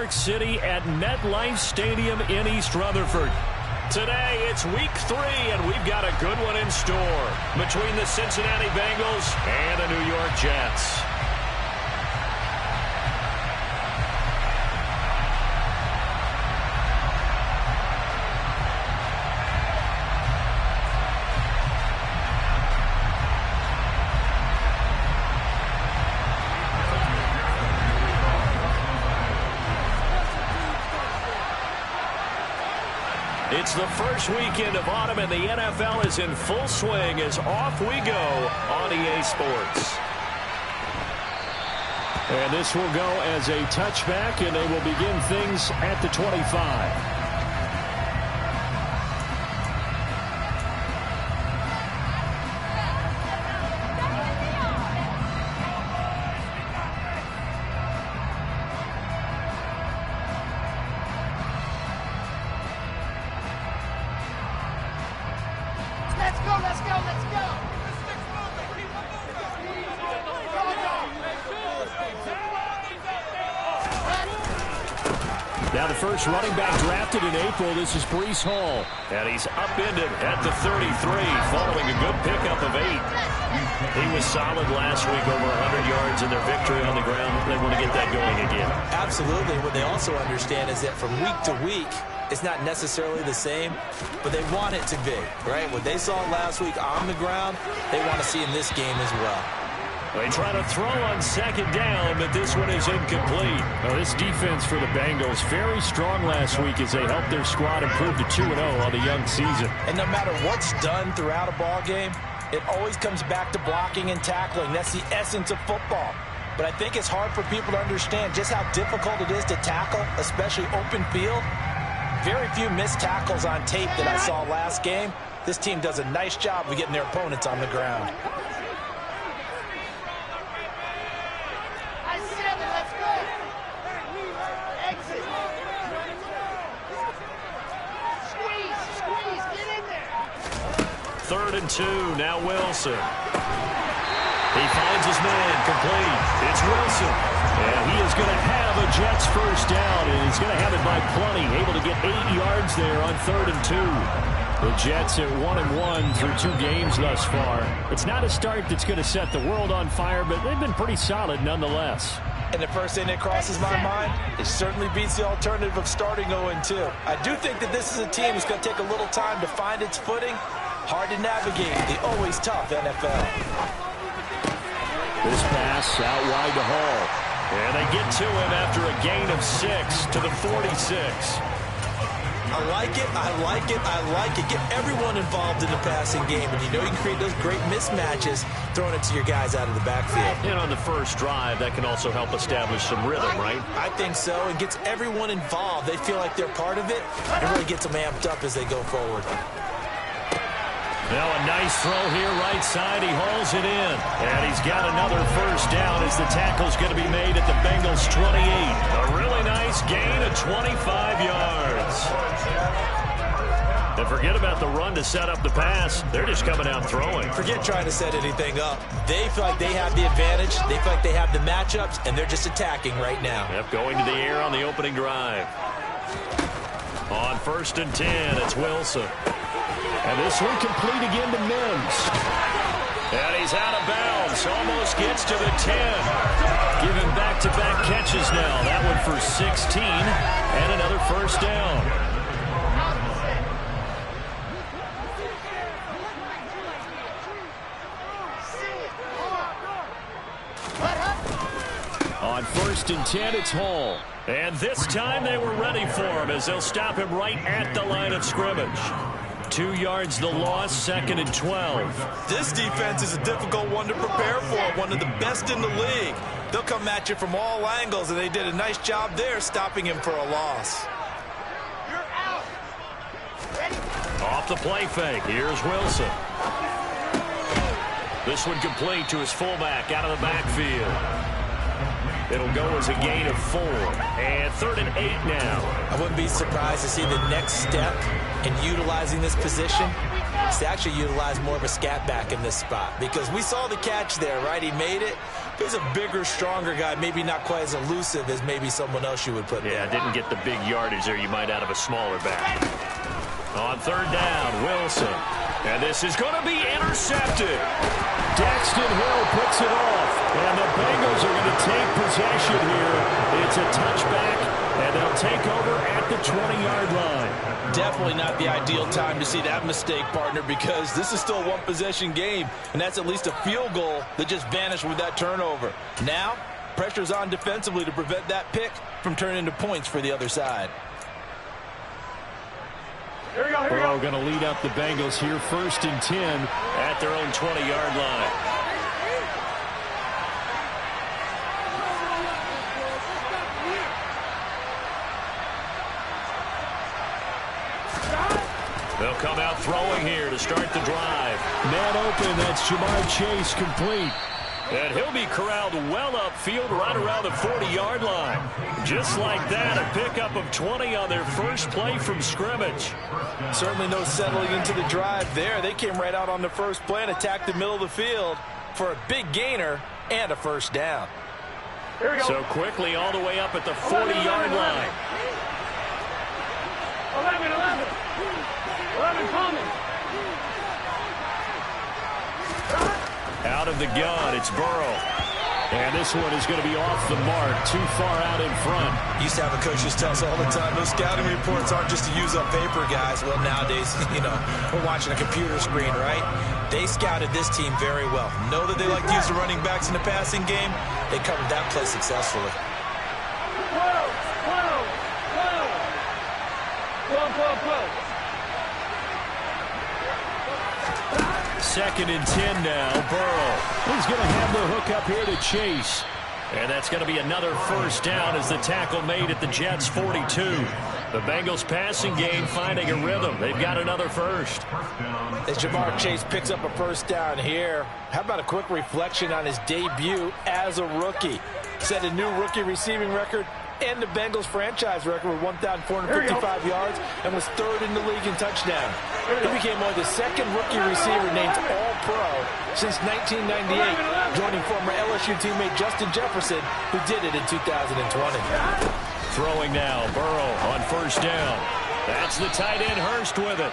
York City at MetLife Stadium in East Rutherford. Today, it's week 3, and we've got a good one in store between the Cincinnati Bengals and the New York Jets. It's the first weekend of autumn, and the NFL is in full swing as off we go on EA Sports. And this will go as a touchback, and they will begin things at the 25. Now the first running back drafted in April, this is Breece Hall. And he's upended at the 33 following a good pickup of 8. He was solid last week, over 100 yards in their victory on the ground. They want to get that going again. Absolutely. What they also understand is that from week to week, it's not necessarily the same, but they want it to be, right? What they saw last week on the ground, they want to see in this game as well. They try to throw on second down, but this one is incomplete. Now, this defense for the Bengals, very strong last week as they helped their squad improve to 2-0 on the young season. And no matter what's done throughout a ball game, it always comes back to blocking and tackling. That's the essence of football. But I think it's hard for people to understand just how difficult it is to tackle, especially open field. Very few missed tackles on tape that I saw last game. This team does a nice job of getting their opponents on the ground. Third and 2, now Wilson. He finds his man, complete. It's Wilson. And he is going to have a Jets first down, and he's going to have it by plenty. Able to get 8 yards there on 3rd and 2. The Jets at 1-1 through 2 games thus far. It's not a start that's going to set the world on fire, but they've been pretty solid nonetheless. And the first thing that crosses my mind, it certainly beats the alternative of starting 0-2. I do think that this is a team that's going to take a little time to find its footing. Hard to navigate the always tough NFL. This pass out wide to Hall. And they get to him after a gain of 6 to the 46. I like it, I like it, I like it. Get everyone involved in the passing game. And you know you can create those great mismatches throwing it to your guys out of the backfield. And on the first drive, that can also help establish some rhythm, right? I think so. It gets everyone involved. They feel like they're part of it. It really gets them amped up as they go forward. Now a nice throw here right side. He hauls it in. And he's got another first down as the tackle's going to be made at the Bengals 28. A really nice gain of 25 yards. And forget about the run to set up the pass. They're just coming out throwing. Forget trying to set anything up. They feel like they have the advantage. They feel like they have the matchups, and they're just attacking right now. Yep, going to the air on the opening drive. On 1st and 10, it's Wilson. And this one complete again to Mims. And he's out of bounds. Almost gets to the 10. Giving back-to-back catches now. That one for 16. And another first down. On 1st and 10, it's Hall. And this time they were ready for him as they'll stop him right at the line of scrimmage. 2 yards the loss, 2nd and 12. This defense is a difficult one to prepare for, one of the best in the league. They'll come at you from all angles, and they did a nice job there stopping him for a loss. You're out. Ready? Off the play fake, here's Wilson. This one complete to his fullback out of the backfield. It'll go as a gain of 4. And 3rd and 8 now. I wouldn't be surprised to see the next step in utilizing this position is to actually utilize more of a scat back in this spot. Because we saw the catch there, right? He made it. He's a bigger, stronger guy, maybe not quite as elusive as maybe someone else you would put there. Yeah, didn't get the big yardage there you might out of a smaller back. On third down, Wilson. And this is going to be intercepted. Daxton Hill puts it off. And the Bengals are going to take possession here. It's a touchback, and they'll take over at the 20-yard line. Definitely not the ideal time to see that mistake, partner, because this is still a one-possession game, and that's at least a field goal that just vanished with that turnover. Now, pressure's on defensively to prevent that pick from turning into points for the other side. Burrow going to lead up the Bengals here, 1st and 10 at their own 20-yard line. They'll come out throwing here to start the drive. Man open, that's Jamar Chase, complete. And he'll be corralled well upfield right around the 40-yard line. Just like that, a pickup of 20 on their first play from scrimmage. Certainly no settling into the drive there. They came right out on the first play and attacked the middle of the field for a big gainer and a first down. So quickly all the way up at the 40-yard line. 11 coming. Out of the gun, it's Burrow. And this one is going to be off the mark, too far out in front. Used to have a coach just tell us all the time, those scouting reports aren't just to use up paper, guys. Well, nowadays, we're watching a computer screen, right? They scouted this team very well. Know that they like to use the running backs in the passing game. They covered that play successfully. 12. 2nd and 10 now, Burrow. He's going to have the hook up here to Chase. And that's going to be another first down as the tackle made at the Jets' 42. The Bengals passing game finding a rhythm. They've got another first. As Jamar Chase picks up a first down here, how about a quick reflection on his debut as a rookie? Set a new rookie receiving record and the Bengals franchise record with 1,455 yards and was 3rd in the league in touchdowns. He became only the 2nd rookie receiver named All-Pro since 1998, joining former LSU teammate Justin Jefferson, who did it in 2020. Throwing now, Burrow on first down. That's the tight end Hurst with it.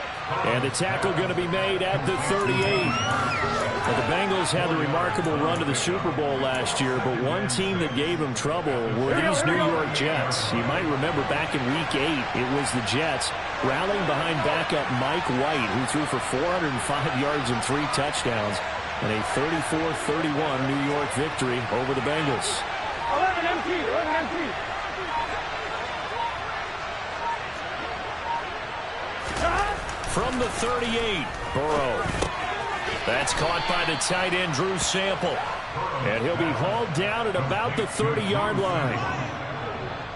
And the tackle going to be made at the 38. Now, the Bengals had the remarkable run to the Super Bowl last year, but one team that gave them trouble were these New York Jets. You might remember back in Week 8, it was the Jets rallying behind backup Mike White, who threw for 405 yards and 3 touchdowns, and a 34-31 New York victory over the Bengals. 11 empty. From the 38, Burrow. That's caught by the tight end, Drew Sample. And he'll be hauled down at about the 30-yard line.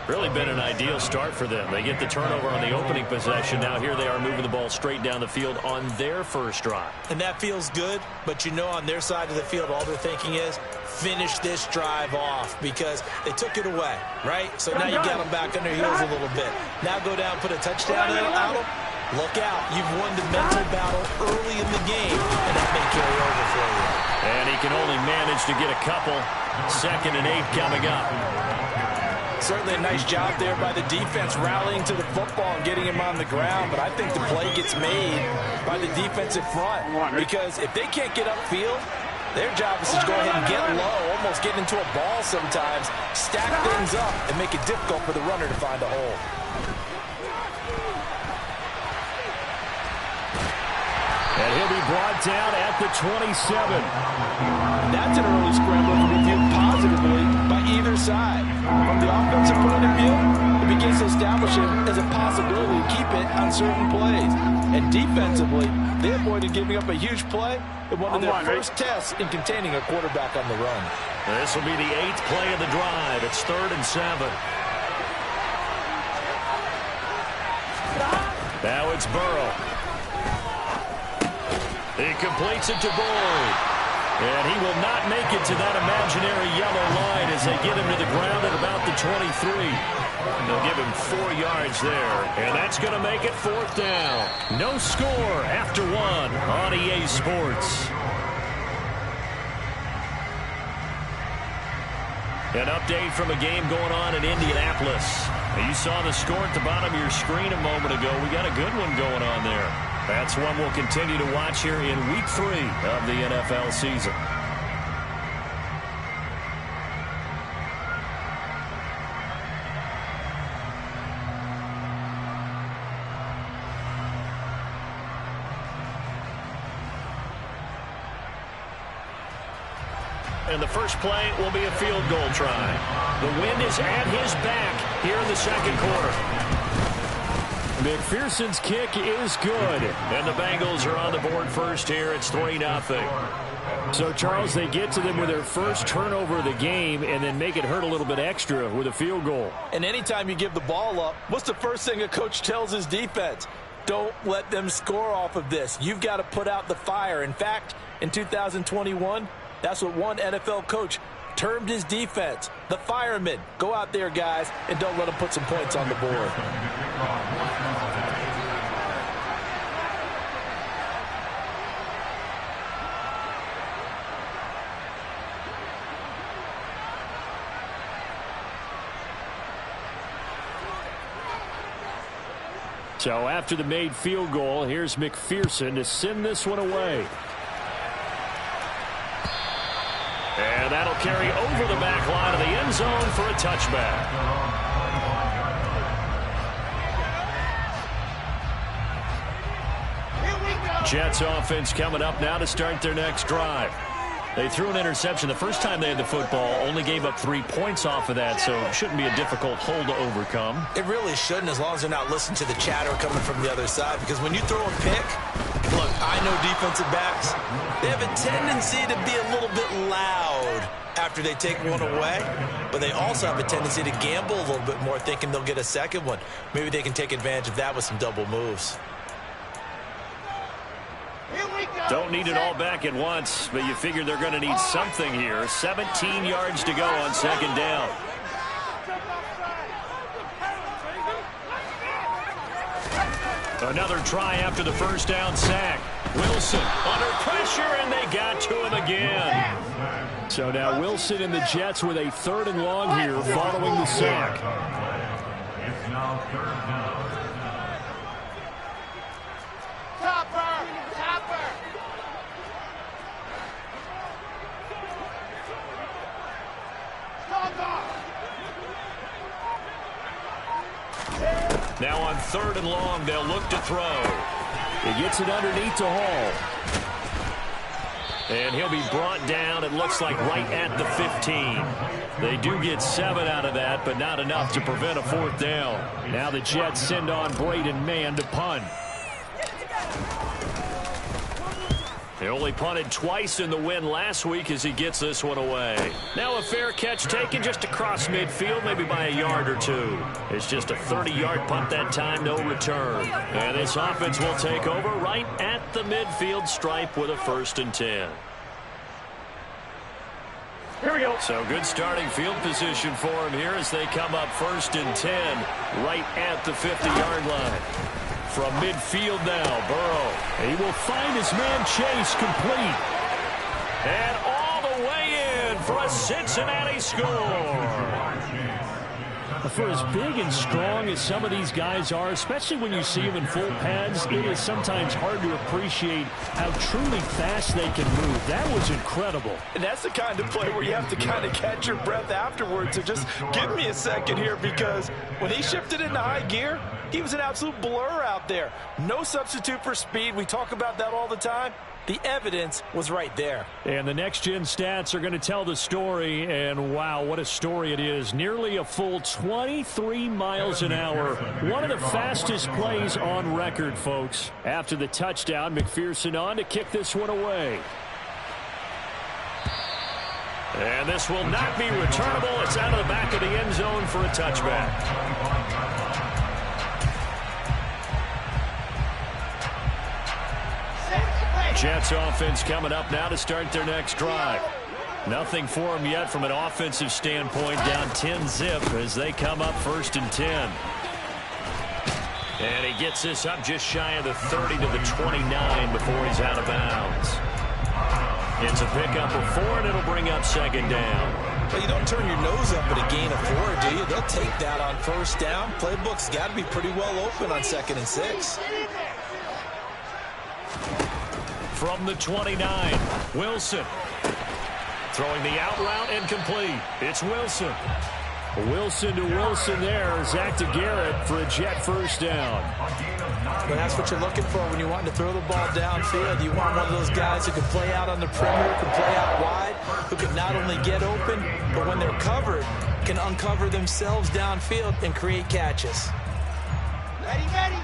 Really been an ideal start for them. They get the turnover on the opening possession. Now here they are moving the ball straight down the field on their first drive. And that feels good, but on their side of the field, all they're thinking is finish this drive off because they took it away, right? So now you get them back on their heels a little bit. Now go down, put a touchdown out them. Look out. You've won the mental battle early in the game, and that may carry over for you. And he can only manage to get a couple. 2nd and 8 coming up. Certainly a nice job there by the defense rallying to the football and getting him on the ground, but I think the play gets made by the defensive front because if they can't get upfield, their job is to go ahead and get low, almost get into a ball sometimes, stack things up, and make it difficult for the runner to find a hole. And he'll be brought down at the 27. That's an early scramble to be viewed positively by either side. From the offensive point of view, it begins to establish him as a possibility to keep it on certain plays. And defensively, they avoided giving up a huge play in one of their first tests in containing a quarterback on the run. This will be the 8th play of the drive. It's 3rd and 7. Now it's Burrow. He completes it to Boyd. And he will not make it to that imaginary yellow line as they get him to the ground at about the 23. They'll give him 4 yards there. And that's going to make it 4th down. No score after 1 on EA Sports. An update from a game going on in Indianapolis. You saw the score at the bottom of your screen a moment ago. We got a good one going on there. That's one we'll continue to watch here in Week 3 of the NFL season. And the first play will be a field goal try. The wind is at his back here in the second quarter. McPherson's kick is good. And the Bengals are on the board first here. It's 3-0. So, Charles, they get to them with their first turnover of the game and then make it hurt a little bit extra with a field goal. And anytime you give the ball up, what's the first thing a coach tells his defense? Don't let them score off of this. You've got to put out the fire. In fact, in 2021, that's what one NFL coach termed his defense, the firemen. Go out there, guys, and don't let them put some points on the board. So after the made field goal, here's McPherson to send this one away. And that'll carry over the back line of the end zone for a touchback. Jets offense coming up now to start their next drive. They threw an interception the first time they had the football, only gave up 3 points off of that, so it shouldn't be a difficult hole to overcome. It really shouldn't, as long as they're not listening to the chatter coming from the other side, because when you throw a pick, look, I know defensive backs, they have a tendency to be a little bit loud after they take one away, but they also have a tendency to gamble a little bit more, thinking they'll get a second one. Maybe they can take advantage of that with some double moves. Don't need it all back at once, but you figure they're going to need something here. 17 yards to go on second down. Another try after the first down sack. Wilson under pressure, and they got to him again. So now Wilson and the Jets with a 3rd and long here following the sack. It's now 3rd down. Now on 3rd and long, they'll look to throw. He gets it underneath to Hall. And he'll be brought down, it looks like, right at the 15. They do get 7 out of that, but not enough to prevent a 4th down. Now the Jets send on Braden Mann to punt. He only punted twice in the win last week as he gets this one away. Now a fair catch taken just across midfield, maybe by a yard or 2. It's just a 30-yard punt that time, no return. And this offense will take over right at the midfield stripe with a 1st and 10. Here we go. So good starting field position for him here as they come up 1st and 10 right at the 50-yard line. From midfield now, Burrow. He will find his man Chase complete. And all the way in for a Cincinnati score. For as big and strong as some of these guys are, especially when you see them in full pads, it is sometimes hard to appreciate how truly fast they can move. That was incredible. And that's the kind of play where you have to kind of catch your breath afterwards. So just give me a second here, because when he shifted into high gear, he was an absolute blur out there. No substitute for speed. We talk about that all the time. The evidence was right there. And the next-gen stats are going to tell the story, and wow, what a story it is. Nearly a full 23 miles an hour. One of the fastest plays on record, folks. After the touchdown, McPherson on to kick this one away. And this will not be returnable. It's out of the back of the end zone for a touchback. Jets offense coming up now to start their next drive. Nothing for them yet from an offensive standpoint, down 10-zip as they come up 1st and 10. And he gets this up just shy of the 30 to the 29 before he's out of bounds. It's a pickup of 4, and it'll bring up 2nd down. But you don't turn your nose up at a gain of 4, do you? They'll take that on first down. Playbook's got to be pretty well open on 2nd and 6. From the 29, Wilson. Throwing the out route and complete. It's Wilson. Wilson to Wilson there. Zach to Garrett for a jet first down. But that's what you're looking for when you want to throw the ball downfield. You want one of those guys who can play out on the perimeter, can play out wide, who can not only get open, but when they're covered, can uncover themselves downfield and create catches.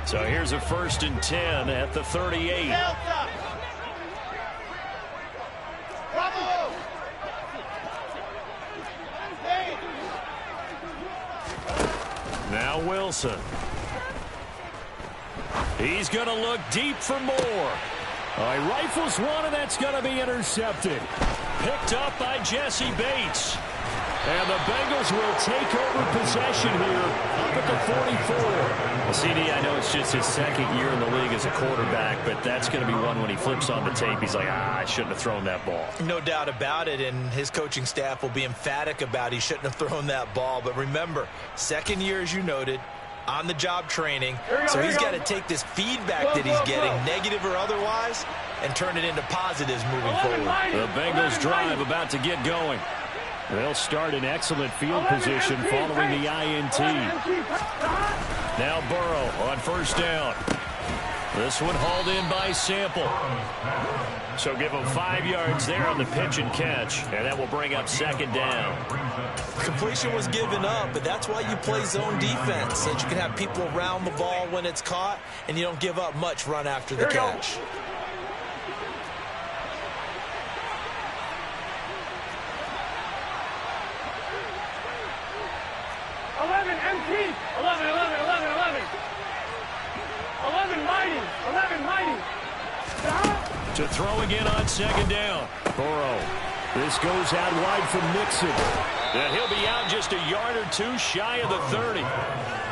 So here's a 1st and 10 at the 38. Now Wilson. He's going to look deep for more. He rifles one, and that's going to be intercepted. Picked up by Jesse Bates. And the Bengals will take over possession here up at the 44. Well, CD, I know it's just his 2nd year in the league as a quarterback, but that's going to be one when he flips on the tape. He's like, I shouldn't have thrown that ball. No doubt about it, and his coaching staff will be emphatic about he shouldn't have thrown that ball. But remember, 2nd year, as you noted, on-the-job training, so he's got to take this feedback that he's getting, negative or otherwise, and turn it into positives moving forward. The Bengals drive about to get going. They'll start in excellent field position following the INT. Now Burrow on first down. This one hauled in by Sample. So give him 5 yards there on the pitch and catch, and that will bring up 2nd down. Completion was given up, but that's why you play zone defense, so that you can have people around the ball when it's caught, and you don't give up much run after the catch. MT, 11, 11, 11, 11. 11 mighty, 11 mighty. To throw again on 2nd down. Burrow. This goes out wide from Nixon. And he'll be out just a yard or 2 shy of the 30.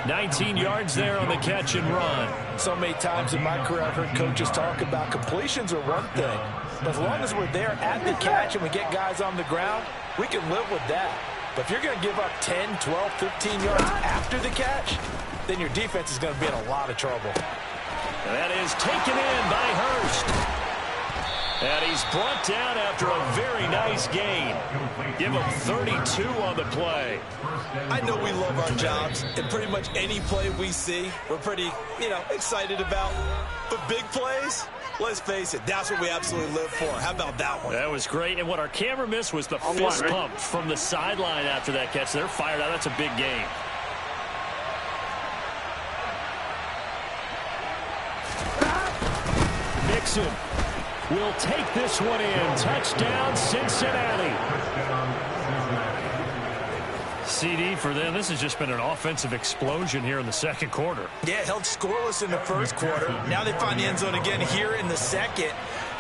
19 yards there on the catch and run. So many times in my career I've heard coaches talk about completions are one thing. But as long as we're there at the catch and we get guys on the ground, we can live with that. But if you're going to give up 10, 12, 15 yards after the catch, then your defense is going to be in a lot of trouble. And that is taken in by Hurst. And he's brought down after a very nice gain. Give him 32 on the play. I know we love our jobs, and pretty much any play we see, we're pretty, excited about. But big plays, let's face it, that's what we absolutely live for. How about that one? That was great. And what our camera missed was the fist pump from the sideline after that catch. They're fired out. That's a big game. Nixon will take this one in. Touchdown, Cincinnati. CD for them. This has just been an offensive explosion here in the 2nd quarter. Yeah, held scoreless in the 1st quarter. Now they find the end zone again here in the 2nd.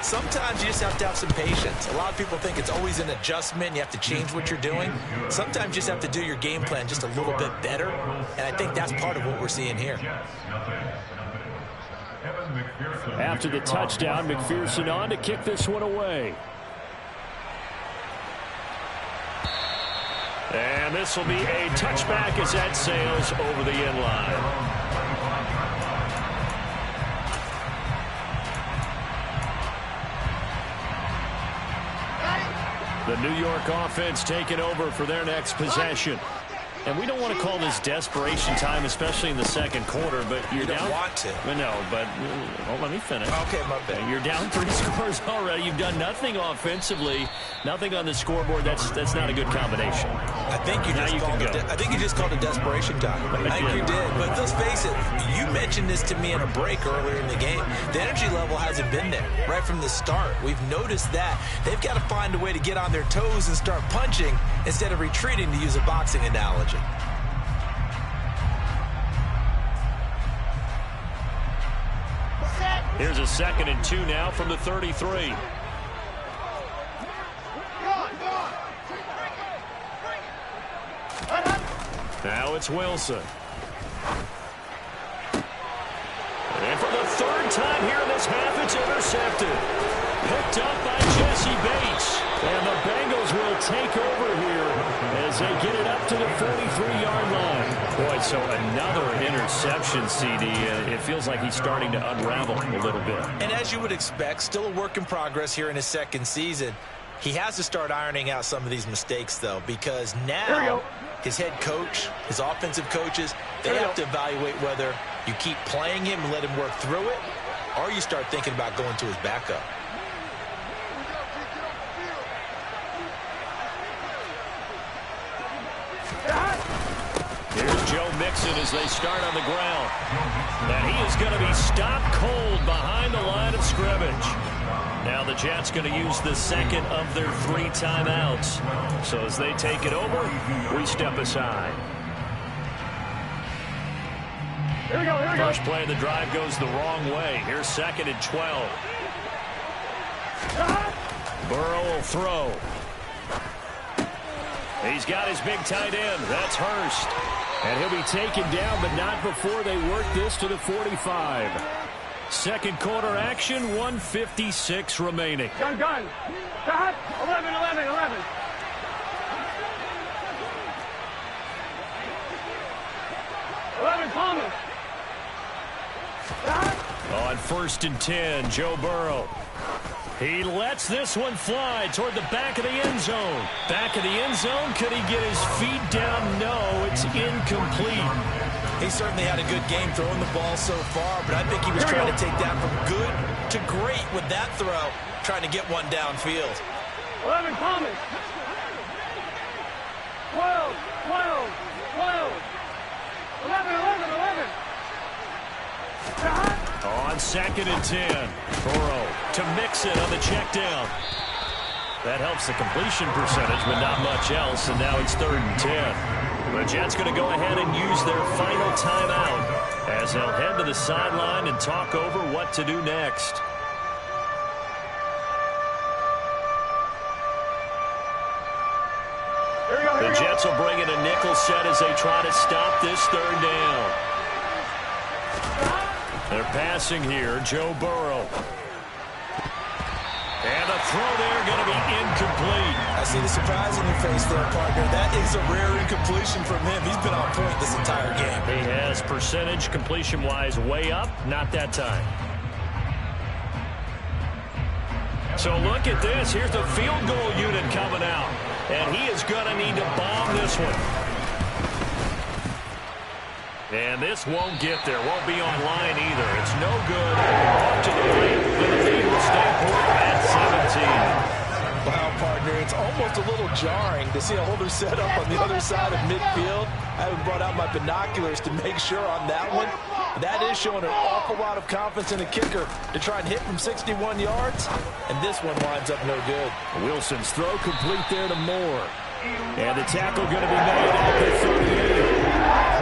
Sometimes you just have to have some patience. A lot of people think it's always an adjustment. You have to change what you're doing. Sometimes you just have to do your game plan just a little bit better. And I think that's part of what we're seeing here. After the touchdown, McPherson on to kick this one away. And this will be a touchback as that sails over the end line. The New York offense taking over for their next possession. And we don't want to call this desperation time, especially in the 2nd quarter, but you're down. You don't want to. No, but let me finish. Okay, my bad. You're down 3 scores already. You've done nothing offensively, nothing on the scoreboard. That's not a good combination. I think you just called it desperation time. I think you did. But let's face it, you mentioned this to me in a break earlier in the game. The energy level hasn't been there right from the start. We've noticed that. They've got to find a way to get on their toes and start punching instead of retreating, to use a boxing analogy. Here's a 2nd and 2 now from the 33. Now it's Wilson. And for the 3rd time here in this half, it's intercepted. Picked up by Jesse Bates. And the Bengals will take over here they get it up to the 43-yard line. Boy, so another interception, CD. It feels like he's starting to unravel a little bit. And as you would expect, still a work in progress here in his second season. He has to start ironing out some of these mistakes, though, because now his head coach, his offensive coaches, they have to evaluate whether you keep playing him and let him work through it, or you start thinking about going to his backup. Here's Joe Mixon as they start on the ground. And he is going to be stopped cold behind the line of scrimmage. Now the Jets going to use the second of their 3 timeouts. So as they take it over, we step aside. First play of the drive goes the wrong way. Here's 2nd and 12. Burrow will throw. He's got his big tight end. That's Hurst. And he'll be taken down, but not before they work this to the 45. Second quarter action, 1:56 remaining. Gun. Stop. 11. 11, Thomas. On 1st and 10, Joe Burrow. He lets this one fly toward the back of the end zone. Back of the end zone. Could he get his feet down? No, it's incomplete. He certainly had a good game throwing the ball so far, but I think he was trying to take that from good to great with that throw, trying to get one downfield. 11, Thomas. 12. 11. On 2nd and 10, Burrow to Mixon on the check down. That helps the completion percentage, but not much else, and now it's 3rd and 10. The Jets going to go ahead and use their final timeout as they'll head to the sideline and talk over what to do next. The Jets will bring in a nickel set as they try to stop this 3rd down. They're passing here, Joe Burrow. And a throw there going to be incomplete. I see the surprise in your face there, partner. That is a rare incompletion from him. He's been on point this entire game. He has percentage completion-wise way up, not that time. So look at this. Here's the field goal unit coming out. And he is going to need to bomb this one. And this won't get there. Won't be online either. It's no good. Off to the right. And the lead will stay put at 17. Wow, partner, it's almost a little jarring to see a holder set up on the other side of midfield. I haven't brought out my binoculars to make sure on that one. That is showing an awful lot of confidence in the kicker to try and hit from 61 yards. And this one winds up no good. Wilson's throw complete there to Moore. And the tackle going to be made at the 38.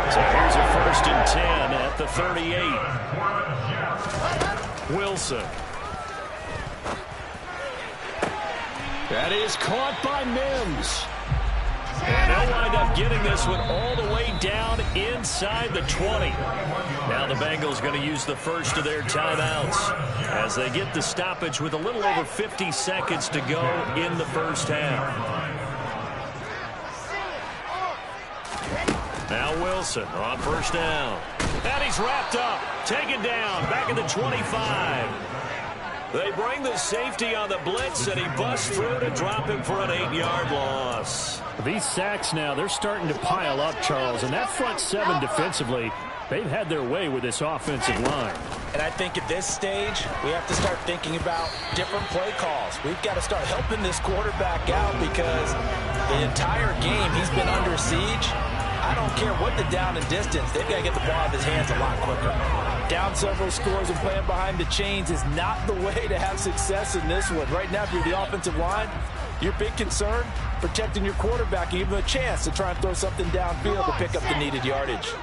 So here's a 1st and 10 at the 38. Wilson. That is caught by Mims. And they'll wind up getting this one all the way down inside the 20. Now the Bengals going to use the first of their timeouts as they get the stoppage with a little over 50 seconds to go in the first half. Now Wilson on 1st down. And he's wrapped up. Taken down. Back at the 25. They bring the safety on the blitz, and he busts through to drop him for an 8-yard loss. These sacks now, they're starting to pile up, Charles. And that front 7 defensively, they've had their way with this offensive line. And I think at this stage, we have to start thinking about different play calls. We've got to start helping this quarterback out because the entire game he's been under siege. I don't care what the down and distance. They've got to get the ball out of his hands a lot quicker. Down several scores and playing behind the chains is not the way to have success in this one. Right now, if you're the offensive line, your big concern, protecting your quarterback, and give him a chance to try and throw something downfield to pick up the needed yardage.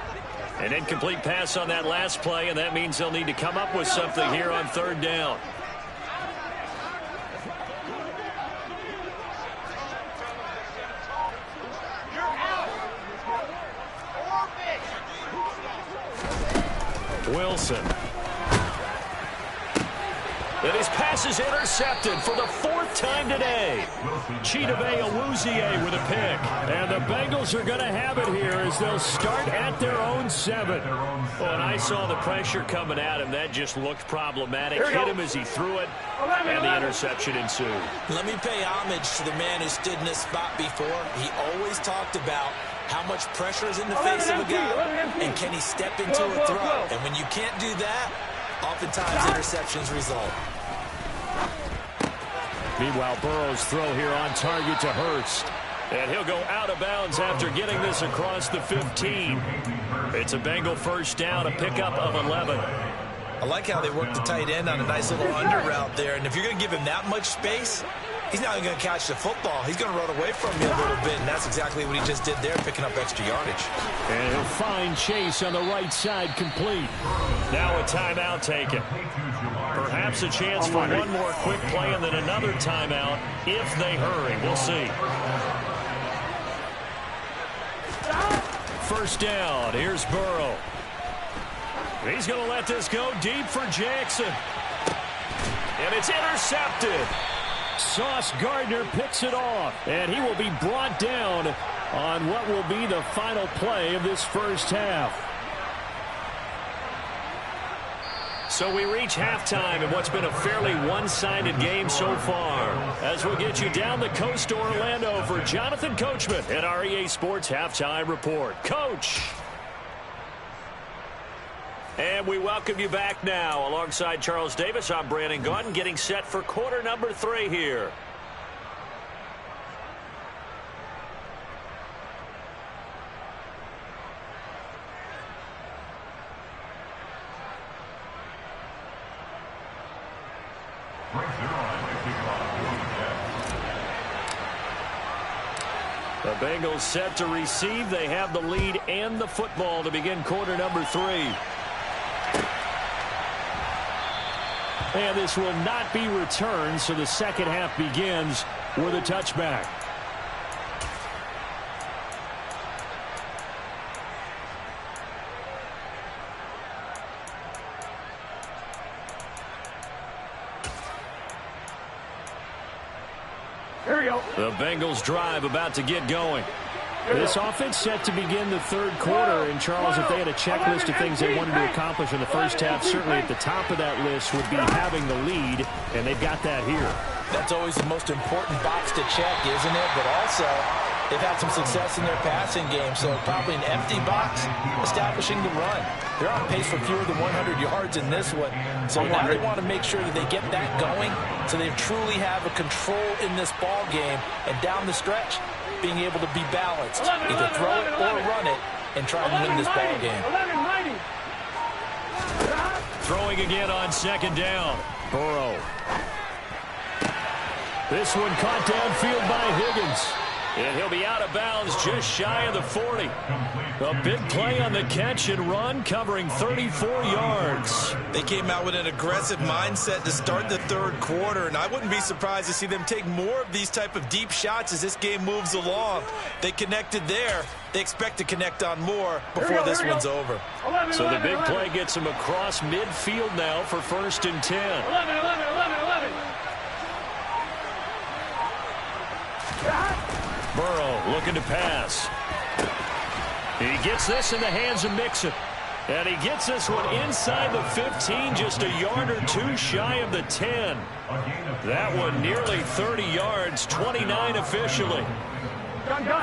An incomplete pass on that last play, and that means they'll need to come up with something here on 3rd down. Wilson. And his pass is intercepted for the 4th time today. Chidobe Awuzie with a pick. And the Bengals are going to have it here as they'll start at their own 7. Well, and I saw the pressure coming at him. That just looked problematic. Hit him as he threw it, and the interception ensued. Let me pay homage to the man who stood in this spot before. He always talked about how much pressure is in the face of a guy, and can he step into a throw. And when you can't do that, oftentimes interceptions result. Meanwhile, Burrow's throw here on target to Hurst. And he'll go out of bounds after getting this across the 15. It's a Bengal first down, a pickup of 11. I like how they work the tight end on a nice little under route there. And if you're going to give him that much space, he's not even going to catch the football. He's going to run away from you a little bit, and that's exactly what he just did there, picking up extra yardage. And he'll find Chase on the right side, complete. Now a timeout taken. Perhaps a chance for one more quick play and then another timeout if they hurry. We'll see. First down. Here's Burrow. He's going to let this go deep for Jackson. And it's intercepted. Sauce Gardner picks it off. And he will be brought down on what will be the final play of this first half. So we reach halftime in what's been a fairly one-sided game so far. As we'll get you down the coast to Orlando for Jonathan Coachman at our EA Sports Halftime Report. Coach! And we welcome you back now. Alongside Charles Davis, I'm Brandon Gaudin, getting set for quarter number 3 here. The Bengals set to receive. They have the lead and the football to begin quarter number 3. And this will not be returned, so the second half begins with a touchback. Here we go. The Bengals drive about to get going. This offense set to begin the third quarter. And, Charles, if they had a checklist of things they wanted to accomplish in the first half, certainly at the top of that list would be having the lead, and they've got that here. That's always the most important box to check, isn't it? But also, they've had some success in their passing game, so probably an empty box, establishing the run. They're on pace for fewer than 100 yards in this one. So now they want to make sure that they get that going so they truly have a control in this ball game, and down the stretch, being able to be balanced, either throw it or run it, and try and win this ball game. Throwing again on second down. Burrow. This one caught downfield by Higgins. And he'll be out of bounds just shy of the 40. A big play on the catch and run, covering 34 yards. They came out with an aggressive mindset to start the third quarter, and I wouldn't be surprised to see them take more of these type of deep shots as this game moves along. They connected there. They expect to connect on more before this one's over. So the big play gets them across midfield now for 1st and 10. 11. Burrow looking to pass. He gets this in the hands of Mixon. And he gets this one inside the 15, just a yard or two shy of the 10. That one nearly 30 yards, 29 officially.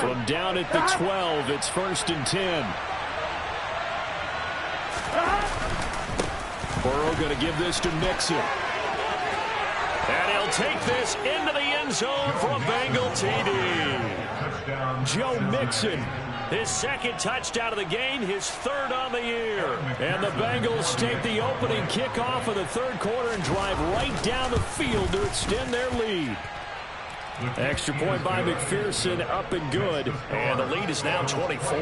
From down at the 12, it's 1st and 10. Burrow going to give this to Mixon. And he'll take this into the end zone for a Bengal TD. Joe Mixon, his second touchdown of the game, his 3rd on the year. And the Bengals take the opening kickoff of the third quarter and drive right down the field to extend their lead. Extra point by McPherson, up and good. And the lead is now 24.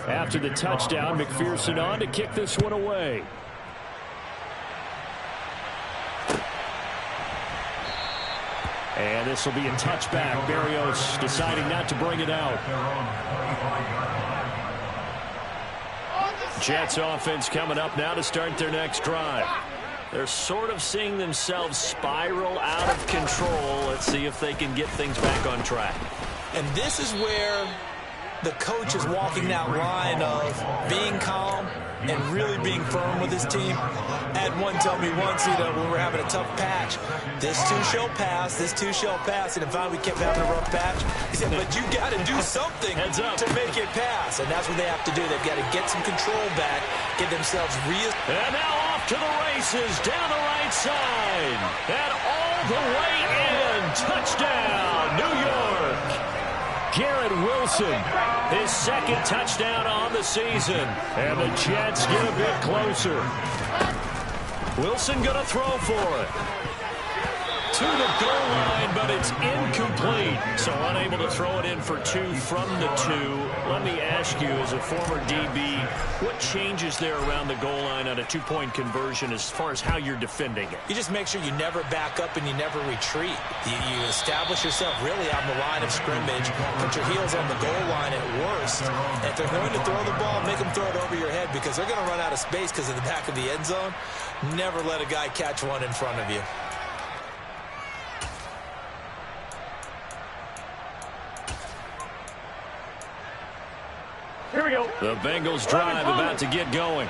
After the touchdown, McPherson on to kick this one away. And this will be a touchback. Berrios deciding not to bring it out. Jets offense coming up now to start their next drive. They're sort of seeing themselves spiral out of control. Let's see if they can get things back on track. And this is where the coach is walking that line of being calm and really being firm with his team. I had one tell me once, when we were having a tough patch, this too shall pass, this too shall pass. And finally we kept having a rough patch. He said, but you got to do something to make it pass. And that's what they have to do. They've got to get some control back, get themselves real. And now off to the races down the right side. And all the way in. Touchdown, New York. Garrett Wilson, his second touchdown on the season. And the Jets get a bit closer. Wilson going to throw for it. To the goal line, but it's incomplete. So unable to throw it in for 2 from the 2. Let me ask you, as a former DB, what changes there around the goal line on a 2-point conversion as far as how you're defending it? You just make sure you never back up and you never retreat. You establish yourself really on the line of scrimmage, put your heels on the goal line at worst. And if they're going to throw the ball, make them throw it over your head because they're going to run out of space because of the back of the end zone. Never let a guy catch one in front of you. Here we go. The Bengals drive about to get going.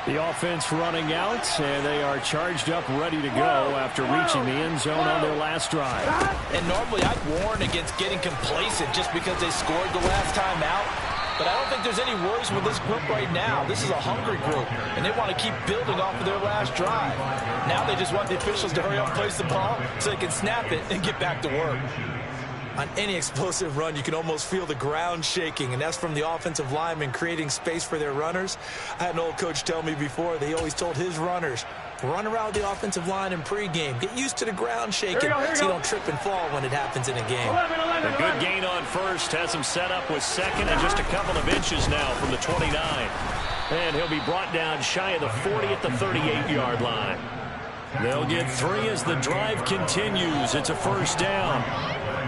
The offense running out, and they are charged up, ready to go after reaching the end zone on their last drive. And normally I'd warn against getting complacent just because they scored the last time out. But I don't think there's any worries with this group right now. This is a hungry group, and they want to keep building off of their last drive. Now they just want the officials to hurry up and place the ball so they can snap it and get back to work. On any explosive run, you can almost feel the ground shaking, and that's from the offensive linemen creating space for their runners. I had an old coach tell me before, they always told his runners, run around the offensive line in pregame. Get used to the ground shaking so you don't trip and fall when it happens in a game. A good gain on first has him set up with second and just a couple of inches now from the 29. And he'll be brought down shy of the 40 at the 38-yard line. They'll get 3 as the drive continues. It's a first down.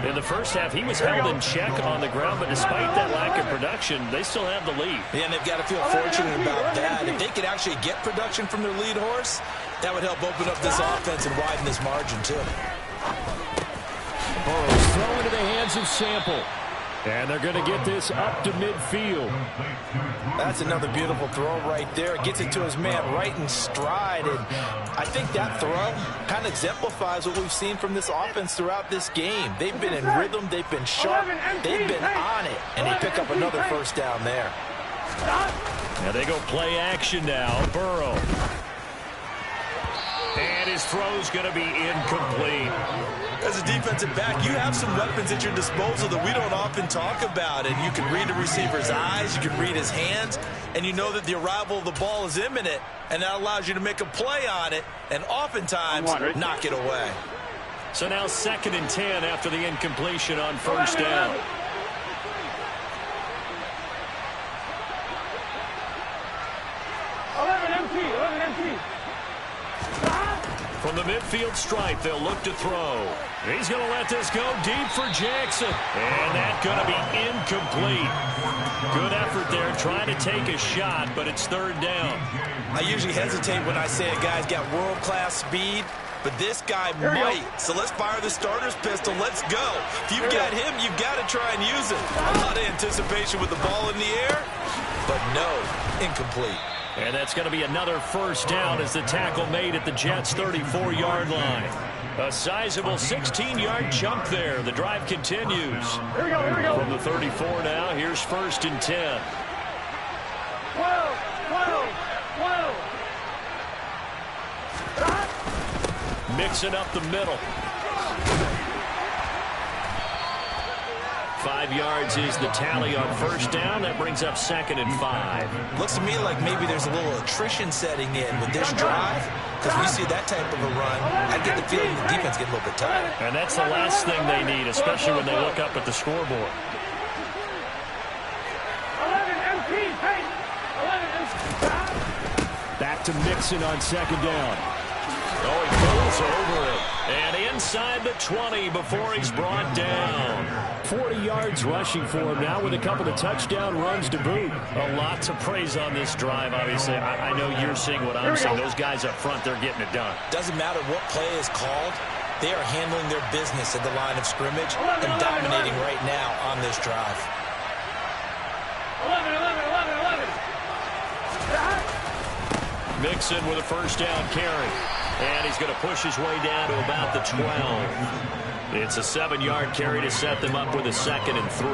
In the first half, he was held in check on the ground, but despite that lack of production, they still have the lead. Yeah, and they've got to feel fortunate about that. If they could actually get production from their lead horse, that would help open up this offense and widen this margin, too. Burrow's throw into the hands of Sample. And they're going to get this up to midfield. That's another beautiful throw right there. Gets it to his man right in stride. And I think that throw kind of exemplifies what we've seen from this offense throughout this game. They've been in rhythm. They've been sharp. They've been on it. And they pick up another first down there. Now they go play action now. Burrow. And his throw's going to be incomplete. As a defensive back, you have some weapons at your disposal that we don't often talk about. And you can read the receiver's eyes, you can read his hands, and you know that the arrival of the ball is imminent, and that allows you to make a play on it and oftentimes knock it away. So now 2nd and 10 after the incompletion on first down. From the midfield stripe, they'll look to throw. He's going to let this go deep for Jackson. And that's going to be incomplete. Good effort there trying to take a shot, but it's 3rd down. I usually hesitate when I say a guy's got world-class speed, but this guy might. So let's fire the starter's pistol. Let's go. If you've got him, you've got to try and use it. A lot of anticipation with the ball in the air, but no, incomplete. And that's going to be another first down as the tackle made at the Jets' 34-yard line. A sizable 16-yard jump there. The drive continues. Here we go. From the 34 now, here's 1st and 10. 12. 12. Mixing up the middle. 5 yards is the tally on first down. That brings up 2nd and 5. Looks to me like maybe there's a little attrition setting in with this drive. Because we see that type of a run, I get the feeling the defense get a little bit tired. And that's the last thing they need, especially when they look up at the scoreboard. 11 MP, hey! 11 MP. Back to Mixon on 2nd down. Oh, he goes over it. And inside the 20 before he's brought down. 40 yards rushing for him now with a couple of touchdown runs to boot. A lot to praise on this drive, obviously. I know you're seeing what I'm seeing. Those guys up front, they're getting it done. Doesn't matter what play is called. They are handling their business at the line of scrimmage and dominating right now on this drive. 11. Mixon with a first down carry. And he's going to push his way down to about the 12. It's a 7-yard carry to set them up with a 2nd and 3.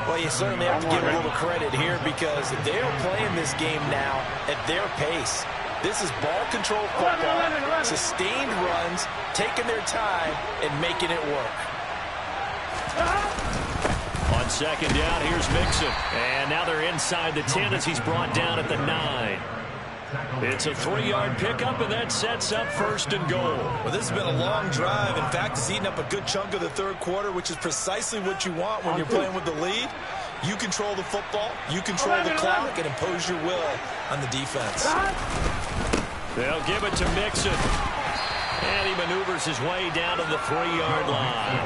Well, you certainly have to give a little credit here because they're playing this game now at their pace. This is ball control football, sustained runs, taking their time, and making it work. On 2nd down, here's Mixon. And now they're inside the 10 as he's brought down at the 9. It's a 3-yard pickup, and that sets up 1st and goal. Well, this has been a long drive. In fact, it's eaten up a good chunk of the 3rd quarter, which is precisely what you want when you're playing with the lead. You control the football, you control the clock, and impose your will on the defense. They'll give it to Mixon. And he maneuvers his way down to the 3-yard line.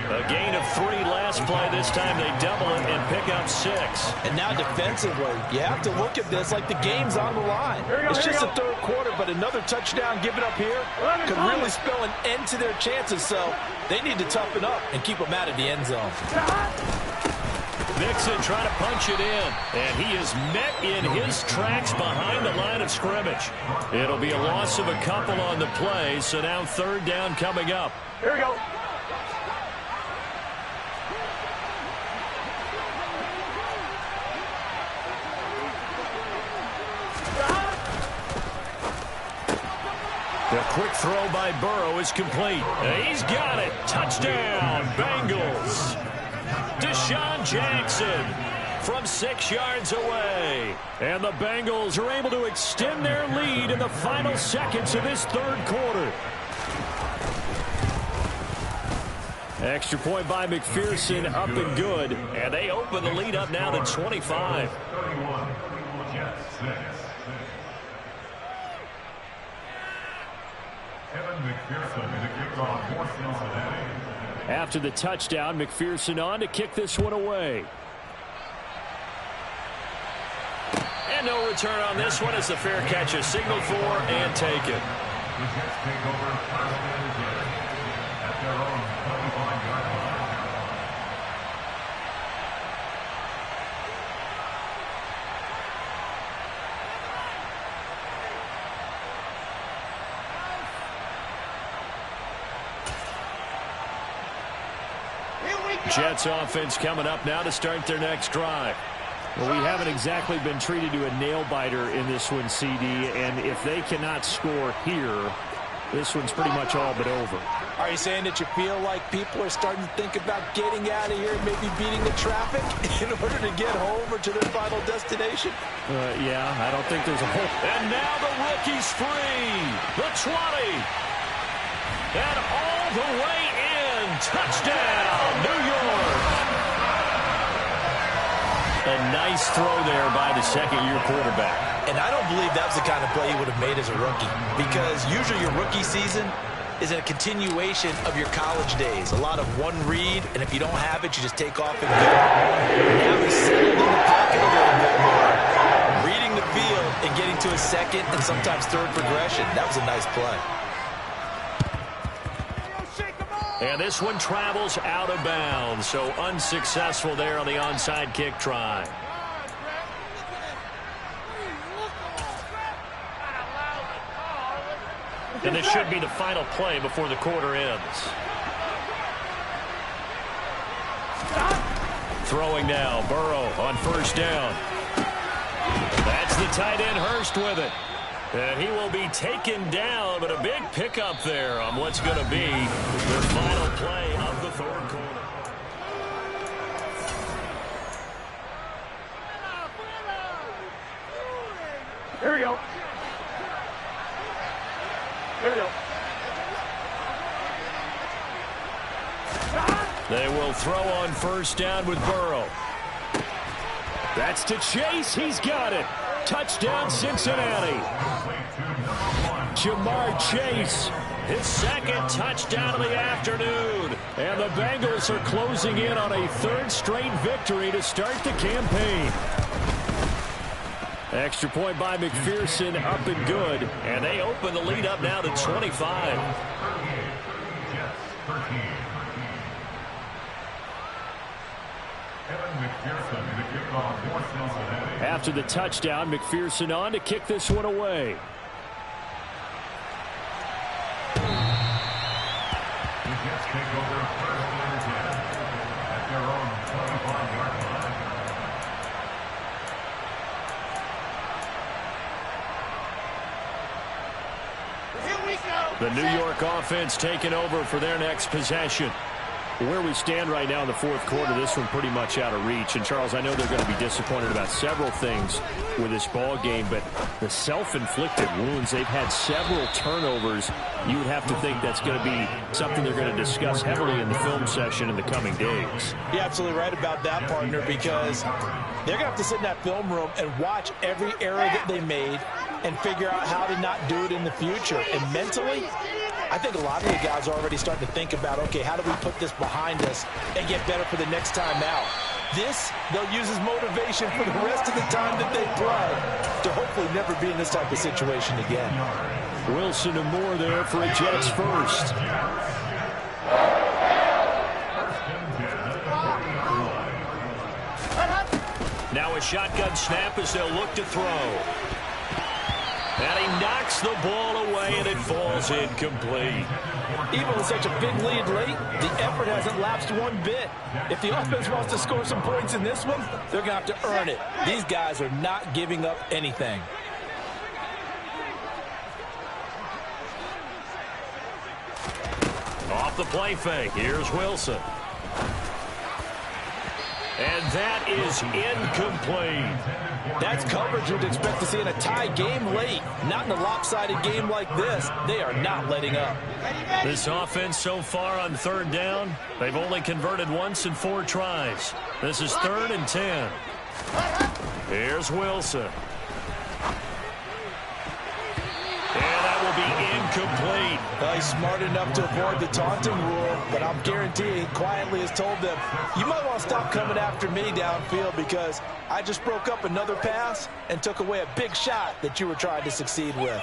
A gain of 3 last play. This time they double it and pick up 6. And now defensively, you have to look at this like the game's on the line. It's just the 3rd quarter, but another touchdown given up here could really spell an end to their chances. So they need to toughen up and keep them out of the end zone. Mixon trying to punch it in, and he is met in his tracks behind the line of scrimmage. It'll be a loss of a couple on the play, so now 3rd down coming up. Here we go. The quick throw by Burrow is complete. He's got it. Touchdown, Bengals. Deshaun Jackson from 6 yards away. And the Bengals are able to extend their lead in the final seconds of this 3rd quarter. Extra point by McPherson, up and good. And they open the lead up now to 25. 31, Jets 6. Kevin McPherson in the kickoff for Cincinnati. After the touchdown, McPherson on to kick this one away. And no return on this one as the fair catch is signaled for and taken. The Jets take over 1st and 10 at their own 25-yard line. Jets offense coming up now to start their next drive. Well, we haven't exactly been treated to a nail-biter in this one, CD, and if they cannot score here, this one's pretty much all but over. Are you saying that you feel like people are starting to think about getting out of here and maybe beating the traffic in order to get home or to their final destination? Yeah, I don't think there's a hope. And now the rookie's free. The 20. And all the way in. Touchdown, New York. A nice throw there by the 2nd-year quarterback. And I don't believe that was the kind of play he would have made as a rookie, because usually your rookie season is a continuation of your college days. A lot of one read, and if you don't have it, you just take off and go. Now he's settled in the pocket a little bit more, reading the field and getting to a 2nd and sometimes 3rd progression. That was a nice play. And this one travels out of bounds, so unsuccessful there on the onside kick try. And this should be the final play before the quarter ends. Throwing now, Burrow on 1st down. That's the tight end Hurst with it. And he will be taken down, but a big pickup there on what's going to be the final play of the 3rd quarter. Here we go. Here we go. They will throw on 1st down with Burrow. That's to Chase. He's got it. Touchdown, Cincinnati. Jamar Chase his second touchdown of the afternoon. And the Bengals are closing in on a third straight victory to start the campaign. Extra point by McPherson, up and good. And they open the lead up now to 25. After the touchdown, McPherson on to kick this one away. The Jets take over first and 10 at their own 25-yard line. The New York offense taking over for their next possession. Where we stand right now in the fourth quarter, this one pretty much out of reach. And, Charles, I know they're going to be disappointed about several things with this ball game, but the self-inflicted wounds, they've had several turnovers. You would have to think that's going to be something they're going to discuss heavily in the film session in the coming days. You're absolutely right about that, partner, because they're going to have to sit in that film room and watch every error that they made and figure out how to not do it in the future. And mentally, I think a lot of the guys are already starting to think about, okay, how do we put this behind us and get better for the next time out? This, they'll use as motivation for the rest of the time that they play to hopefully never be in this type of situation again. Wilson and Moore there for a Jets first. Now a shotgun snap as they'll look to throw. And he knocks the ball away, and it falls incomplete. Even with such a big lead late, the effort hasn't lapsed one bit. If the offense wants to score some points in this one, they're going to have to earn it. These guys are not giving up anything. Off the play fake, here's Wilson. And that is incomplete. That's coverage you'd expect to see in a tie game late. Not in a lopsided game like this. They are not letting up. This offense so far on third down, they've only converted once in 4 tries. This is 3rd and 10. Here's Wilson. And that will be incomplete. Well, he's smart enough to avoid the taunting rule, but I'm guaranteeing quietly has told them, you might want to stop coming after me downfield because I just broke up another pass and took away a big shot that you were trying to succeed with.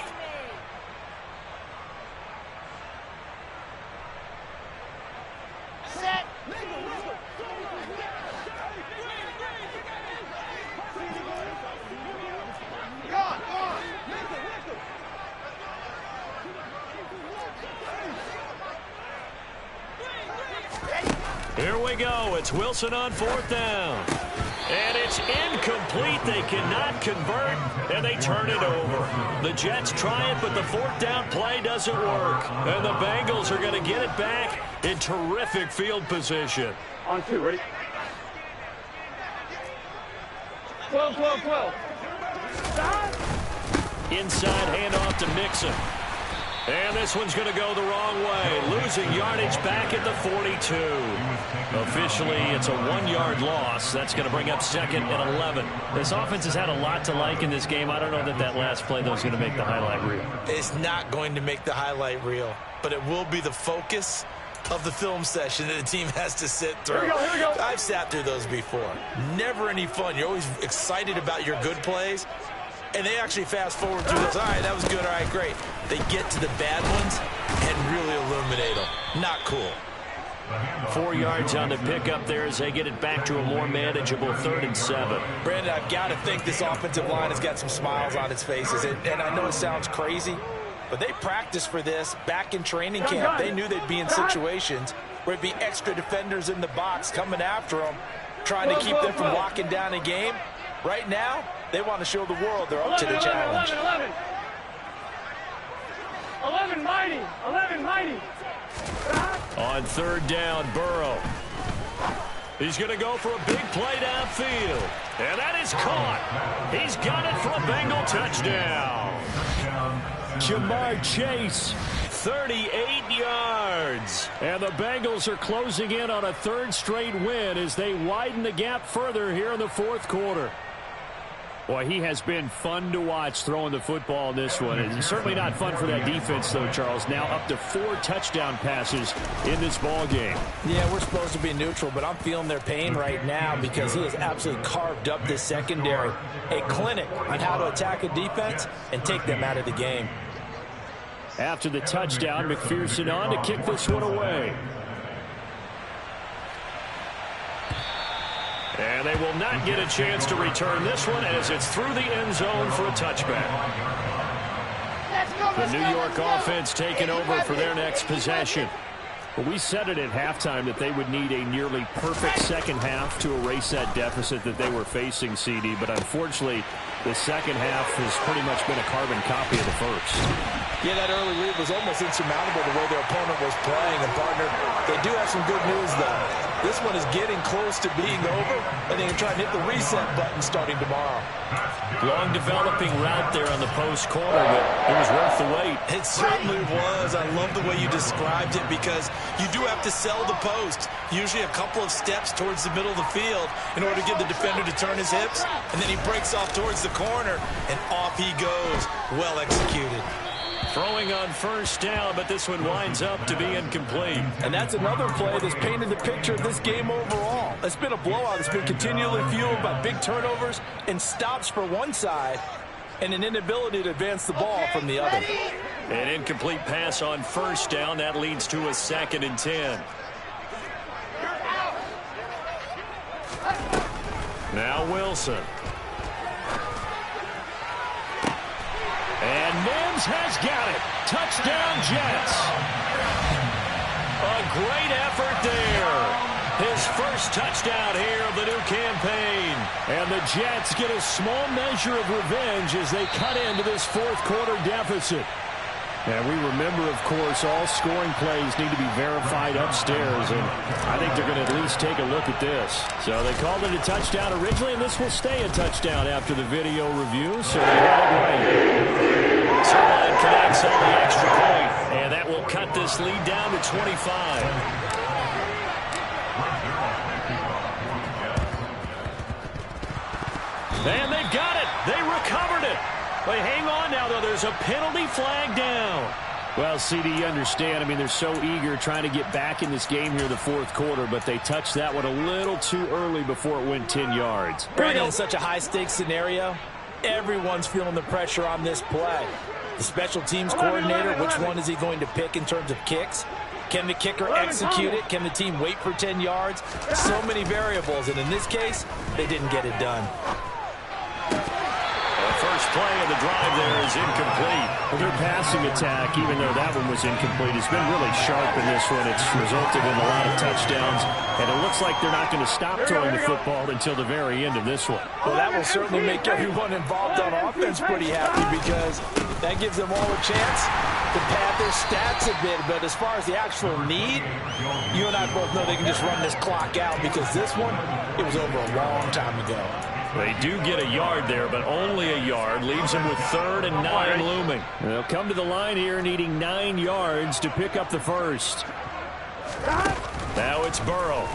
Set. Here we go. It's Wilson on 4th down. And it's incomplete. They cannot convert, and they turn it over. The Jets try it, but the 4th down play doesn't work. And the Bengals are going to get it back in terrific field position. On 2, ready? 12, 12, 12. Stop. Inside handoff to Mixon. And this one's going to go the wrong way. Losing yardage back at the 42. Officially, it's a 1-yard loss. That's going to bring up 2nd and 11. This offense has had a lot to like in this game. I don't know that last play, though, is going to make the highlight reel. It's not going to make the highlight reel, but it will be the focus of the film session that the team has to sit through. Here we go. I've sat through those before. Never any fun. You're always excited about your good plays. And they actually fast forward through this. All right, that was good. All right, great. They get to the bad ones and really illuminate them. Not cool. 4 yards on the pickup there as they get it back to a more manageable 3rd and 7. Brandon, I've got to think this offensive line has got some smiles on its faces. And I know it sounds crazy, but they practiced for this back in training camp. They knew they'd be in situations where it'd be extra defenders in the box coming after them, trying to keep them from locking down a game. Right now, they want to show the world they're up to the challenge. 11 mighty. 11 mighty. On 3rd down, Burrow. He's going to go for a big play downfield. And that is caught. He's got it for a Bengal touchdown. Jamar Chase, 38 yards. And the Bengals are closing in on a 3rd straight win as they widen the gap further here in the 4th quarter. Boy, he has been fun to watch throwing the football in this one. It's certainly not fun for that defense, though, Charles. Now up to 4 touchdown passes in this ball game. Yeah, we're supposed to be neutral, but I'm feeling their pain right now because he has absolutely carved up this secondary. A clinic on how to attack a defense and take them out of the game. After the touchdown, McPherson on to kick this one away. And they will not get a chance to return this one as it's through the end zone for a touchback. The New York offense taking over for their next possession. Well, we said it at halftime that they would need a nearly perfect second half to erase that deficit that they were facing, CD. But unfortunately, the second half has pretty much been a carbon copy of the first. Yeah, that early lead was almost insurmountable the way their opponent was playing. And, partner, they do have some good news, though. This one is getting close to being over, and they can try and hit the reset button starting tomorrow. Long developing route there on the post corner, but it was worth the wait. It certainly was. I love the way you described it because you do have to sell the post. Usually a couple of steps towards the middle of the field in order to get the defender to turn his hips, and then he breaks off towards the corner, and off he goes. Well executed. Throwing on first down, but this one winds up to be incomplete. And that's another play that's painted the picture of this game overall. It's been a blowout. It's been continually fueled by big turnovers and stops for one side and an inability to advance the ball from the other. An incomplete pass on first down. That leads to a 2nd and 10. Now Wilson. And Mims has got it. Touchdown, Jets. A great effort there. His first touchdown here of the new campaign. And the Jets get a small measure of revenge as they cut into this fourth quarter deficit. And we remember, of course, all scoring plays need to be verified upstairs, and I think they're going to at least take a look at this. So they called it a touchdown originally, and this will stay a touchdown after the video review, so they got it right. Sideline connects on the extra point, and that will cut this lead down to 25. And they've got it. They recovered it. But hang on now, though. There's a penalty flag down. Well, CD, you understand. I mean, they're so eager trying to get back in this game here in the fourth quarter, but they touched that one a little too early before it went 10 yards. Brandon, in such a high-stakes scenario, everyone's feeling the pressure on this play. The special teams coordinator, which one is he going to pick in terms of kicks? Can the kicker execute it? Can the team wait for 10 yards? So many variables, and in this case, they didn't get it done. First play of the drive there is incomplete. Well, their passing attack, even though that one was incomplete, has been really sharp in this one. It's resulted in a lot of touchdowns, and it looks like they're not going to stop throwing the football until the very end of this one. Well, that will certainly make everyone involved on offense pretty happy because that gives them all a chance to pad their stats a bit. But as far as the actual need, you and I both know they can just run this clock out because this one, it was over a long time ago. They do get a yard there, but only a yard. Leaves them with 3rd and 9 looming. They'll come to the line here needing 9 yards to pick up the first. Now it's Burrow.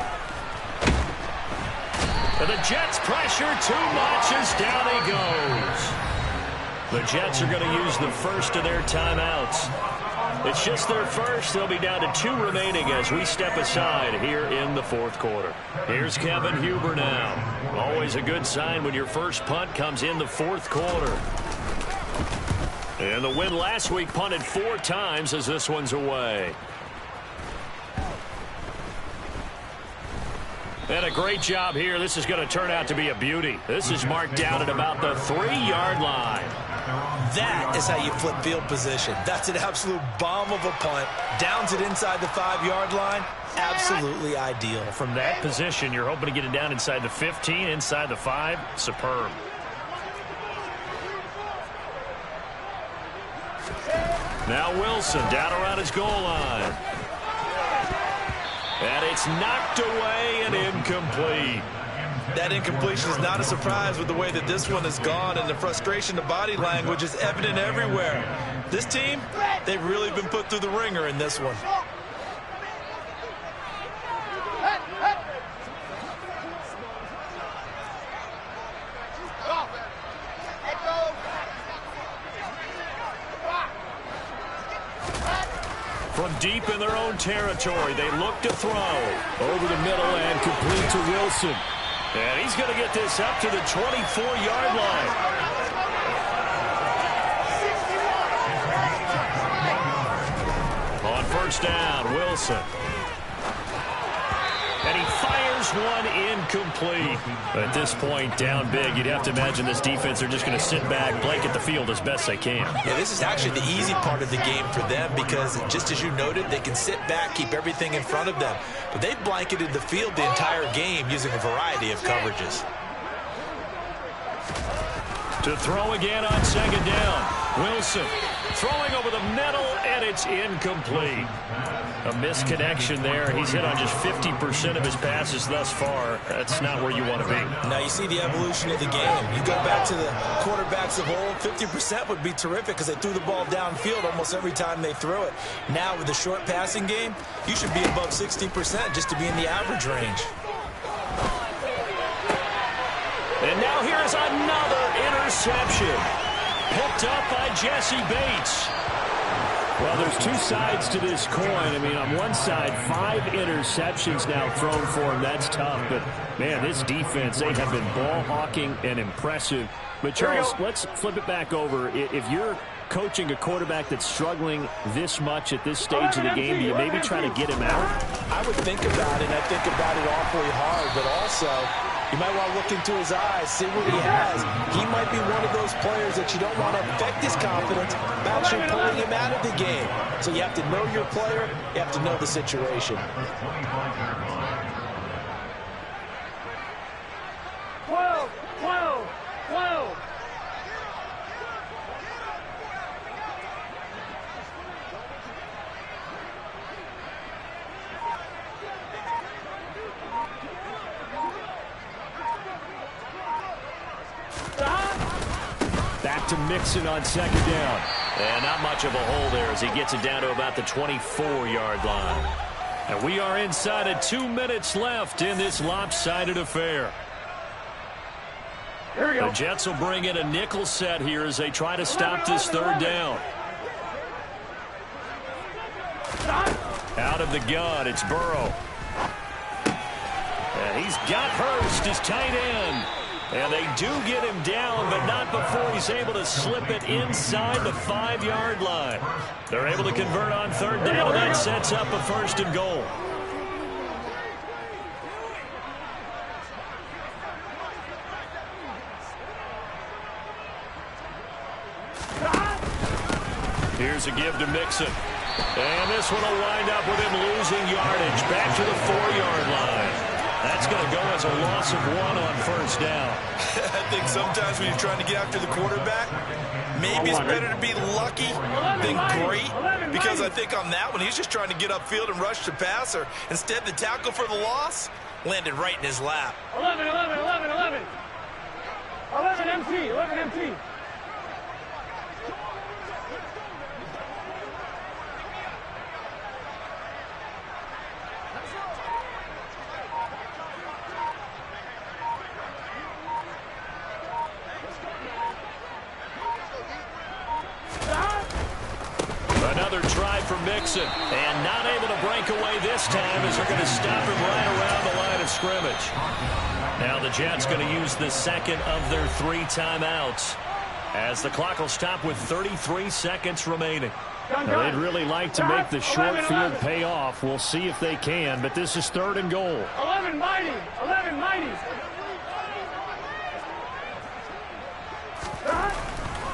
And the Jets pressure too much as down he goes. The Jets are going to use the first of their timeouts. It's just their first. They'll be down to 2 remaining as we step aside here in the fourth quarter. Here's Kevin Huber now. Always a good sign when your first punt comes in the fourth quarter. And the win last week punted 4 times as this one's away. And a great job here. This is going to turn out to be a beauty. This is marked down at about the 3-yard line. That is how you flip field position. That's an absolute bomb of a punt. Downs it inside the 5-yard line. Absolutely ideal. From that position, you're hoping to get it down inside the 15, inside the 5. Superb. Now Wilson down around his goal line. And it's knocked away and incomplete. That incompletion is not a surprise with the way that this one has gone, and the frustration, the body language is evident everywhere. This team, they've really been put through the ringer in this one. From deep in their own territory, they look to throw. Over the middle and complete to Wilson. And he's going to get this up to the 24-yard line. On first down, Wilson. And he fires one incomplete. But at this point, down big, you'd have to imagine this defense are just going to sit back, blanket the field as best they can. Yeah, this is actually the easy part of the game for them because, just as you noted, they can sit back, keep everything in front of them. But they've blanketed the field the entire game using a variety of coverages. To throw again on second down. Wilson throwing over the middle, and it's incomplete. A misconnection there. He's hit on just 50% of his passes thus far. That's not where you want to be. Now you see the evolution of the game. You go back to the quarterbacks of old, 50% would be terrific because they threw the ball downfield almost every time they threw it. Now with the short passing game, you should be above 60% just to be in the average range. And now here's another interception. Picked up by Jesse Bates. Well, there's two sides to this coin. I mean, on one side, 5 interceptions now thrown for him. That's tough. But, man, this defense, they have been ball hawking and impressive. But, Charles, let's flip it back over. If you're coaching a quarterback that's struggling this much at this stage of the game, do you maybe try to get him out? I would think about it, and I think about it awfully hard. But also, you might want to look into his eyes, see what he has. He might be one of those players that you don't want to affect his confidence by actually pulling him out of the game. So you have to know your player. You have to know the situation. 12, 12, 12. Back to Mixon on second down. And not much of a hole there as he gets it down to about the 24-yard line. And we are inside of 2 minutes left in this lopsided affair. Here we go. The Jets will bring in a nickel set here as they try to stop this third down. Out of the gun, it's Burrow. And he's got Hurst, his tight end. And they do get him down, but not before he's able to slip it inside the 5-yard line. They're able to convert on third down, and that sets up a first and goal. Here's a give to Mixon. And this one will wind up with him losing yardage back to the 4-yard line. That's going to go as a loss of 1 on first down. I think sometimes when you're trying to get after the quarterback, maybe it's better to be lucky than great, because I think on that one, he's just trying to get upfield and rush the passer. Instead, the tackle for the loss landed right in his lap. 11, 11, 11, 11. 11 MT, 11 MT. Another try for Mixon, and not able to break away this time as they're going to stop him right around the line of scrimmage. Now the Jets going to use the second of their 3 timeouts as the clock will stop with 33 seconds remaining. Now, they'd really like to make the short field pay off. We'll see if they can, but this is third and goal. 11 mighty, 11 mighty.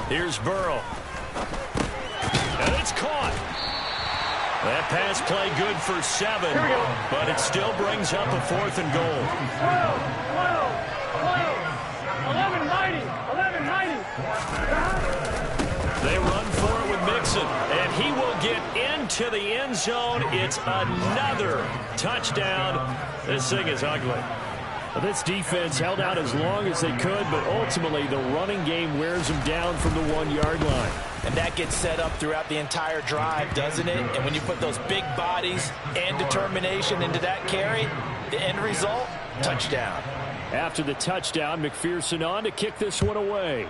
Here's Burrow. And it's caught. That pass play good for 7, but it still brings up a 4th and goal. 12, 12, 12. 11 mighty, 11 mighty. They run for it with Mixon, and he will get into the end zone. It's another touchdown. This thing is ugly. Well, this defense held out as long as they could, but ultimately the running game wears them down from the 1-yard line. And that gets set up throughout the entire drive, doesn't it? And when you put those big bodies and determination into that carry, the end result, touchdown. After the touchdown, McPherson on to kick this one away.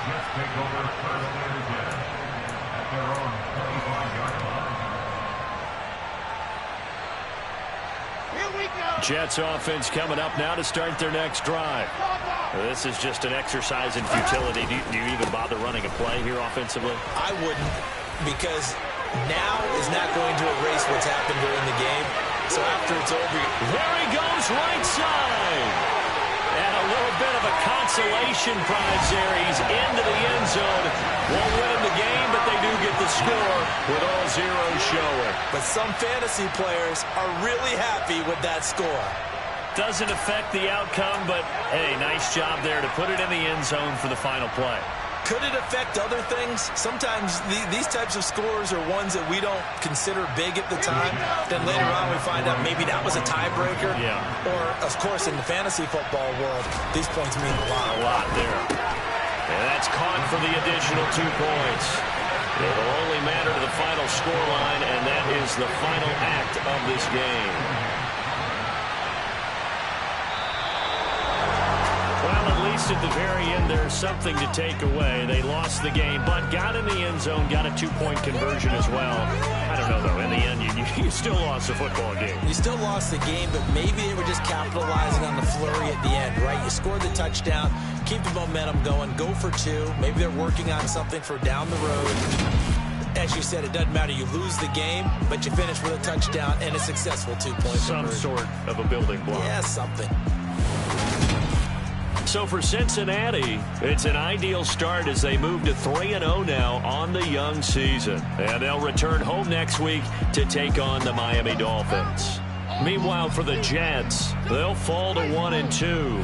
Jets take over first and 10 at their own 25-yard line. Jets offense coming up now to start their next drive. This is just an exercise in futility. Do you even bother running a play here offensively? I wouldn't, because now is not going to erase what's happened during the game. So after it's over, there he goes, right side. And a little bit of a consolation prize there. He's into the end zone. Won't win the game, but they do get the score with all zeros showing. But some fantasy players are really happy with that score. Doesn't affect the outcome, but, hey, nice job there to put it in the end zone for the final play. Could it affect other things? Sometimes these types of scores are ones that we don't consider big at the time. Then later on we find out maybe that was a tiebreaker. Yeah. Or, of course, in the fantasy football world, these points mean a lot. A lot there. And that's caught for the additional 2 points. It will only matter to the final scoreline, and that is the final act of this game. At the very end, there's something to take away. They lost the game, but got in the end zone, got a 2-point conversion as well. I don't know, though. In the end, you still lost the football game. You still lost the game, but maybe they were just capitalizing on the flurry at the end, right? You scored the touchdown, keep the momentum going, go for 2. Maybe they're working on something for down the road. As you said, it doesn't matter. You lose the game, but you finish with a touchdown and a successful 2-point conversion. Some sort of a building block. Yeah, something. So for Cincinnati, it's an ideal start as they move to 3-0 now on the young season. And they'll return home next week to take on the Miami Dolphins. Meanwhile, for the Jets, they'll fall to 1-2.